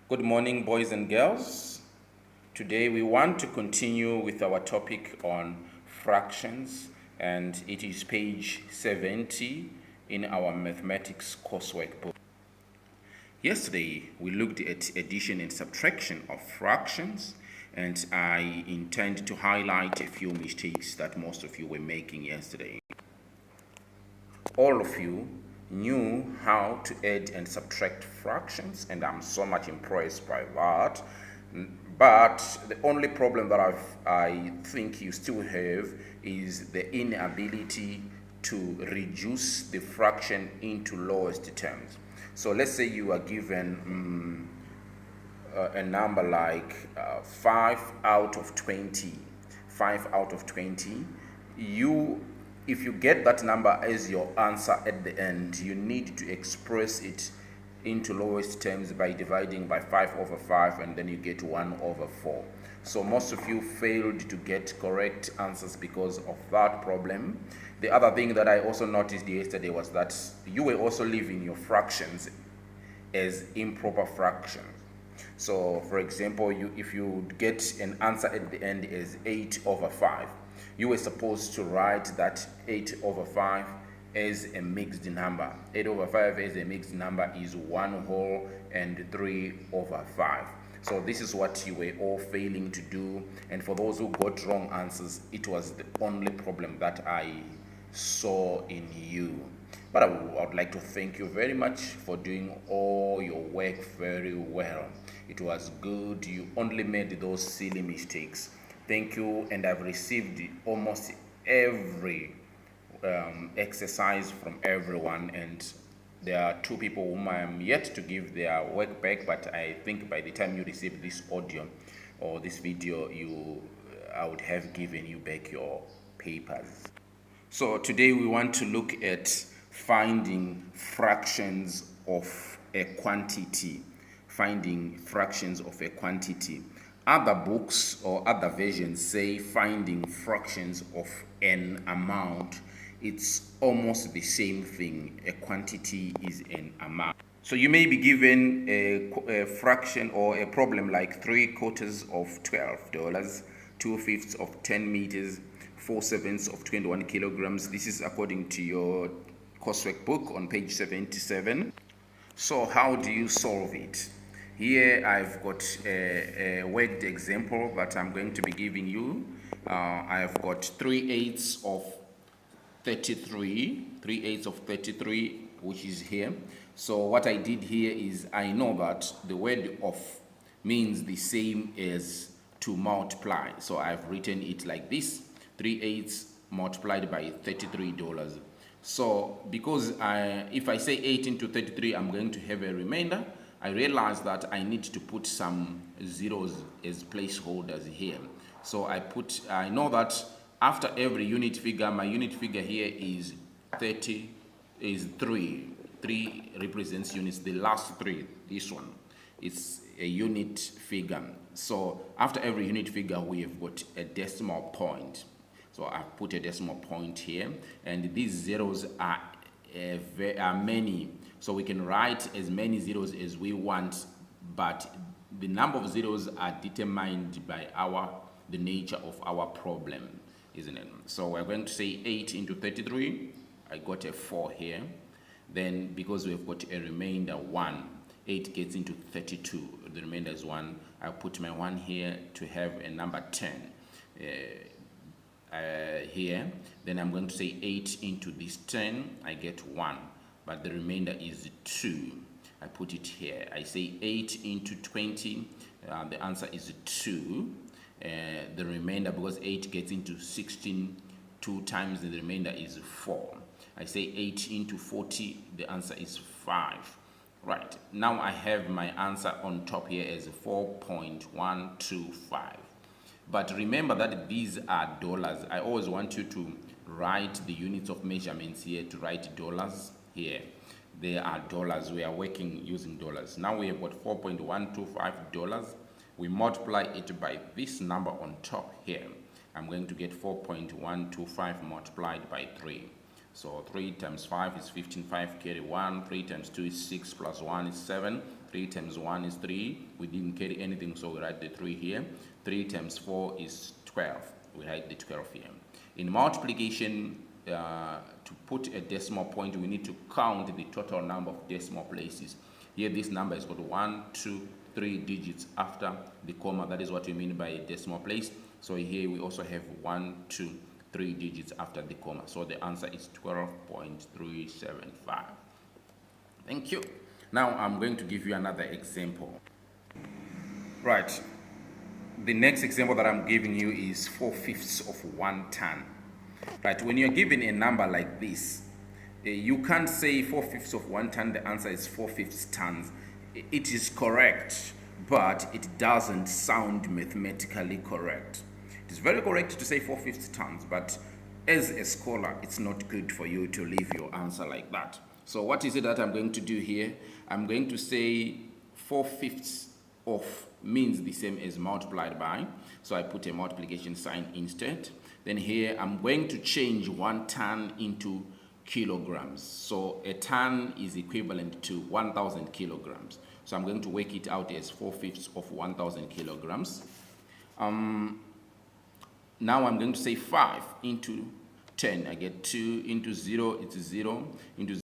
Good morning, boys and girls. Today we want to continue with our topic on fractions, and it is page 70 in our mathematics coursework book. Yesterday we looked at addition and subtraction of fractions, and I intend to highlight a few mistakes that most of you were making yesterday. All of you knew how to add and subtract fractions, and I'm so much impressed by that. But the only problem that I think you still have is the inability to reduce the fraction into lowest terms. So let's say you are given a number like 5 out of 20. 5 out of 20. If you get that number as your answer at the end, you need to express it into lowest terms by dividing by 5 over 5, and then you get 1 over 4. So most of you failed to get correct answers because of that problem. The other thing that I also noticed yesterday was that you were also leaving your fractions as improper fractions. So for example, if you get an answer at the end as 8 over 5, you were supposed to write that 8 over 5 as a mixed number. 8 over 5 as a mixed number is 1 whole and 3 over 5. So this is what you were all failing to do, and for those who got wrong answers, it was the only problem that I saw in you. But I would like to thank you very much for doing all your work very well. It was good. You only made those silly mistakes. Thank you, and I've received almost every exercise from everyone, and there are 2 people whom I am yet to give their work back, but I think by the time you receive this audio or this video, I would have given you back your papers. So today we want to look at finding fractions of a quantity. Finding fractions of a quantity. Other books or other versions say finding fractions of an amount. It's almost the same thing. A quantity is an amount. So you may be given a fraction or a problem like 3/4 of $12, 2/5 of 10 meters, 4/7 of 21 kilograms. This is according to your coursework book on page 77. So how do you solve it? Here I've got a worked example that I'm going to be giving you. I've got 3/8 of 33, 3/8 of 33, which is here. So what I did here is I know that the word of means the same as to multiply. So I've written it like this: 3/8 multiplied by $33. So because if I say 8 into 33, I'm going to have a remainder. I realized that I need to put some zeros as placeholders here. So I know that after every unit figure, my unit figure here is 3. 3 represents units. The last 3, this one, it's a unit figure. So after every unit figure, we have got a decimal point. So I've put a decimal point here, and these zeros are many. So we can write as many zeros as we want, but the number of zeros are determined by the nature of our problem, isn't it? So we're going to say 8 into 33. I got a 4 here. Then because we've got a remainder 1, 8 gets into 32. The remainder is 1. I put my 1 here to have a number 10. Here, then I'm going to say 8 into this 10, I get 1, but the remainder is 2. I put it here. I say 8 into 20, the answer is 2. The remainder, because 8 gets into 16 2 times, the remainder is 4. I say 8 into 40, the answer is 5. Right, now I have my answer on top here as 4.125. But remember that these are dollars. I always want you to write the units of measurements here, to write dollars here. They are dollars. We are working using dollars. Now we have got $4.125. We multiply it by this number on top here. I'm going to get 4.125 multiplied by 3. So 3 times 5 is 15, 5 carry 1, 3 times 2 is 6, plus 1 is 7. 3 times 1 is 3. We didn't carry anything, so we write the 3 here. 3 times 4 is 12. We write the 12 here. In multiplication, to put a decimal point, we need to count the total number of decimal places. Here, this number is got 1, 2, 3 digits after the comma. That is what we mean by a decimal place. So here we also have 1, 2, 3 digits after the comma. So the answer is 12.375. Thank you. Now I'm going to give you another example. Right. The next example that I'm giving you is 4/5 of 1 ton. Right. When you're given a number like this, you can't say 4/5 of 1 ton. The answer is 4/5 tons. It is correct, but it doesn't sound mathematically correct. It is very correct to say 4/5 tons, but as a scholar, it's not good for you to leave your answer like that. So what is it that I'm going to do here? I'm going to say 4/5 of means the same as multiplied by. So I put a multiplication sign instead. Then here I'm going to change 1 ton into kilograms. So a ton is equivalent to 1,000 kilograms. So I'm going to work it out as 4/5 of 1,000 kilograms. Now I'm going to say 5 into 10. I get 2 into 0, it's 0 into